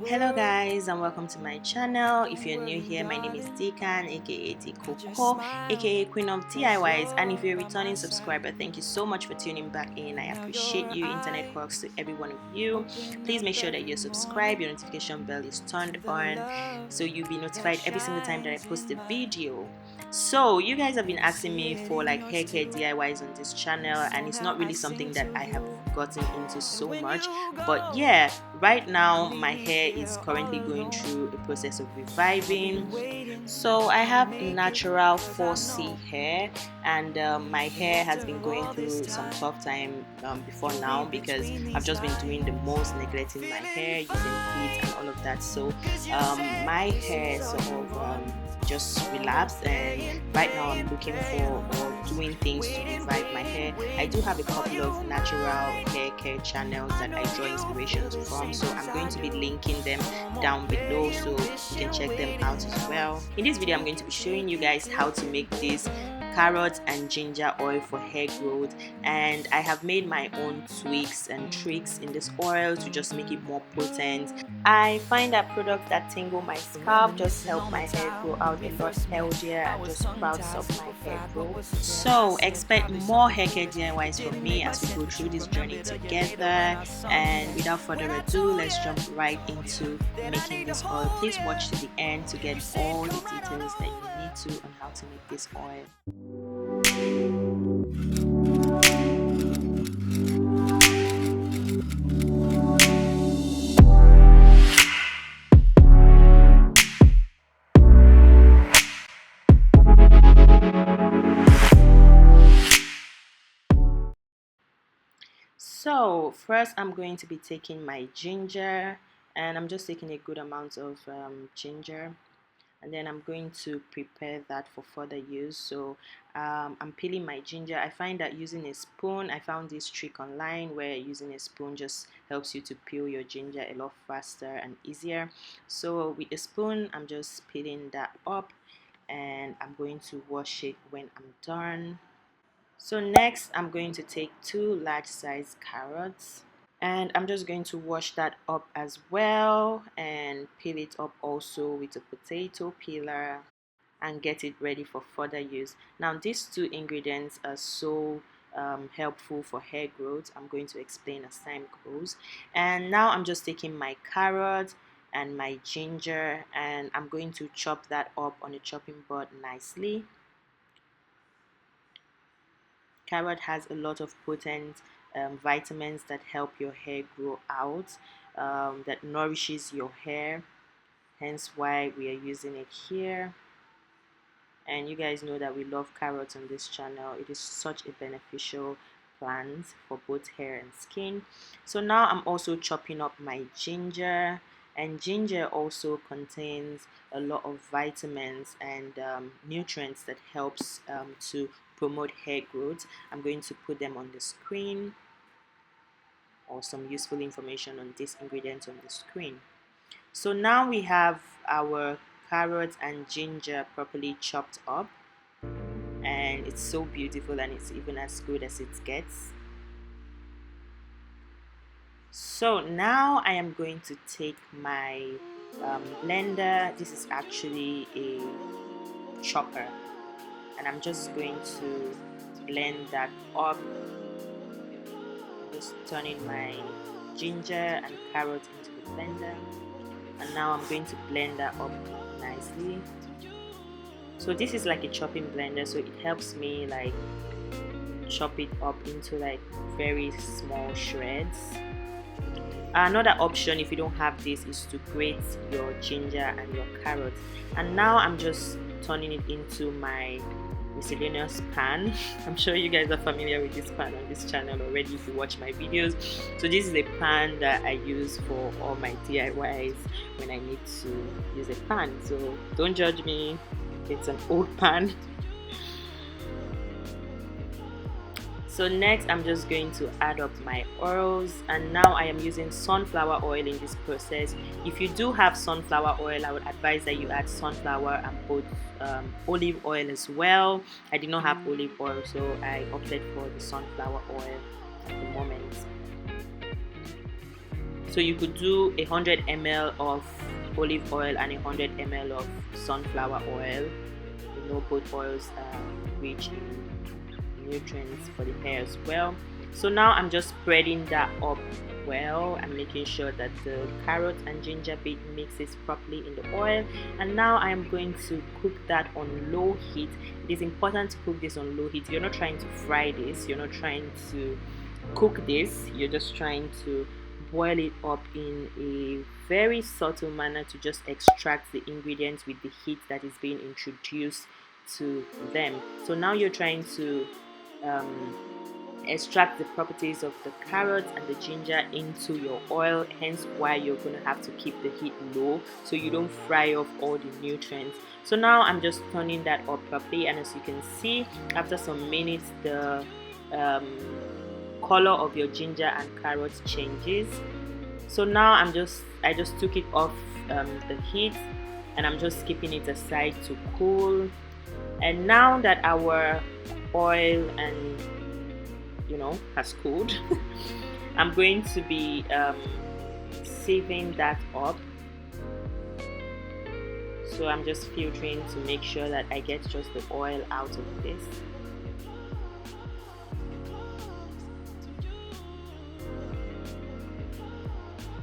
Hello guys and welcome to my channel. If you're new here, my name is Deacon aka Coco aka Queen of DIYs, and if you're a returning subscriber, thank you so much for tuning back in. I appreciate you. Internet cross to every one of you. Please make sure that you're subscribed, your notification bell is turned on so you'll be notified every single time that I post a video. So you guys have been asking me for like hair care DIYs on this channel, and it's not really something that I have gotten into so much, but yeah, right now my hair is currently going through a process of reviving. So I have natural 4C hair, and my hair has been going through some tough time before now because I've just been doing the most, neglecting my hair, using heat and all of that. So my hair sort of just relapsed, and right now I'm looking for or doing things to revive my hair. I do have a couple of natural hair care channels that I draw inspirations from, so I'm going to be linking them down below so you can check them out as well. In this video I'm going to be showing you guys how to make this carrot and ginger oil for hair growth, and I have made my own tweaks and tricks in this oil to just make it more potent. I find that products that tingle my scalp just help my hair grow out a lot healthier and just sprouts up my hair growth. So expect more hair care DIYs from me as we go through this journey together, and without further ado, let's jump right into making this oil. Please watch to the end to get all the details that you need to on how to make this oil. So first I'm going to be taking my ginger, and I'm just taking a good amount of ginger, and then I'm going to prepare that for further use. So I'm peeling my ginger. I find that using a spoon, I found this trick online where using a spoon just helps you to peel your ginger a lot faster and easier. So with a spoon I'm just peeling that up, and I'm going to wash it when I'm done. So next I'm going to take 2 large size carrots, and I'm just going to wash that up as well and peel it up also with a potato peeler and get it ready for further use. Now these 2 ingredients are so helpful for hair growth. I'm going to explain as time goes. And now I'm just taking my carrot and my ginger, and I'm going to chop that up on a chopping board nicely. Carrot has a lot of potent vitamins that help your hair grow out, that nourishes your hair, hence why we are using it here. And you guys know that we love carrots on this channel. It is such a beneficial plant for both hair and skin. So now I'm also chopping up my ginger, and ginger also contains a lot of vitamins and nutrients that helps to promote hair growth. I'm going to put them on the screen, or some useful information on this ingredient on the screen. So now we have our carrot and ginger properly chopped up, and it's so beautiful, and it's even as good as it gets. So now I am going to take my blender. This is actually a chopper, and I'm just going to blend that up. Just turning my ginger and carrot into the blender, and now I'm going to blend that up nicely. So this is like a chopping blender, so it helps me like chop it up into like very small shreds. Another option if you don't have this is to grate your ginger and your carrot. And now I'm just turning it into my miscellaneous pan. I'm sure you guys are familiar with this pan on this channel already if you watch my videos. So this is a pan that I use for all my DIYs when I need to use a pan, so don't judge me, it's an old pan. So next I'm just going to add up my oils, and now I am using sunflower oil in this process. If you do have sunflower oil, I would advise that you add sunflower and both olive oil as well. I did not have olive oil, so I opted for the sunflower oil at the moment. So you could do 100 ml of olive oil and 100 ml of sunflower oil. You know, both oils are rich in nutrients for the hair as well. So now I'm just spreading that up well. I'm making sure that the carrot and ginger bit mixes properly in the oil, and now I'm going to cook that on low heat. It is important to cook this on low heat. You're not trying to fry this, you're not trying to cook this, you're just trying to boil it up in a very subtle manner to just extract the ingredients with the heat that is being introduced to them. So now you're trying to extract the properties of the carrot and the ginger into your oil, hence why you're going to have to keep the heat low so you don't fry off all the nutrients. So now I'm just turning that up properly, and as you can see, after some minutes the color of your ginger and carrot changes. So now I just took it off the heat, and I'm just keeping it aside to cool. And now that our oil and has cooled, I'm going to be sieving that up. So I'm just filtering to make sure that I get just the oil out of this.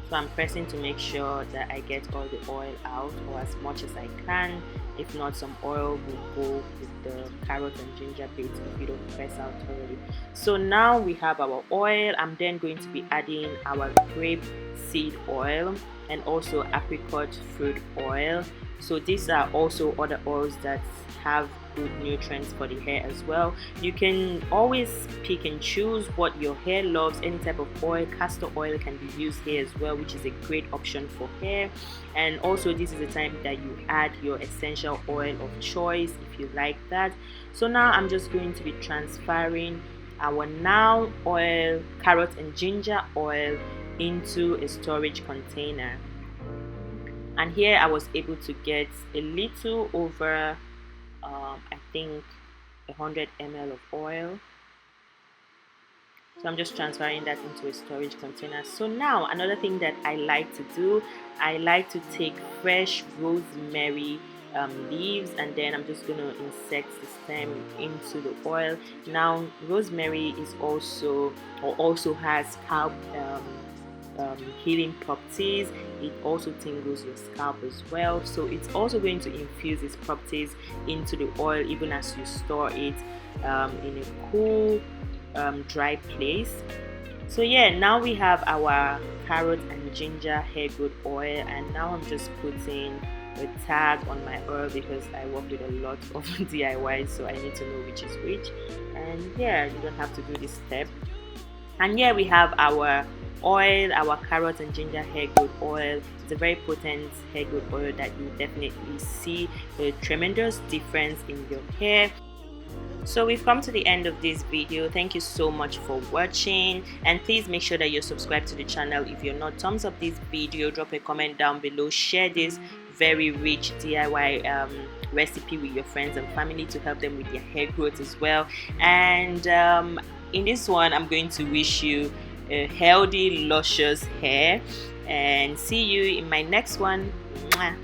So I'm pressing to make sure that I get all the oil out, or as much as I can. If not, some oil will go with the carrot and ginger bits if you don't press out thoroughly. So now we have our oil. I'm then going to be adding our grape seed oil and also apricot fruit oil. So these are also other oils that have good nutrients for the hair as well. You can always pick and choose what your hair loves. Any type of oil, castor oil can be used here as well, which is a great option for hair. And also this is the time that you add your essential oil of choice if you like that. So now I'm just going to be transferring our now oil, carrot and ginger oil into a storage container. And here I was able to get a little over I think 100 ml of oil. So I'm just transferring that into a storage container. So now another thing that I like to do, I like to take fresh rosemary leaves, and then I'm just going to insert the stem into the oil. Now rosemary is also has scalp healing properties. It also tingles your scalp as well, so it's also going to infuse its properties into the oil even as you store it in a cool dry place. So yeah, now we have our carrot and ginger hair growth oil, and now I'm just putting a tag on my oil because I work with a lot of DIYs, so I need to know which is which. And yeah, you don't have to do this step. And here we have our oil, our carrot and ginger hair growth oil. It's a very potent hair growth oil that you definitely see a tremendous difference in your hair. So we've come to the end of this video. Thank you so much for watching, and please make sure that you're subscribed to the channel. If you're not, thumbs up this video, drop a comment down below, share this very rich DIY recipe with your friends and family to help them with their hair growth as well. And in this one, I'm going to wish you a healthy, luscious hair, and see you in my next one. Mwah.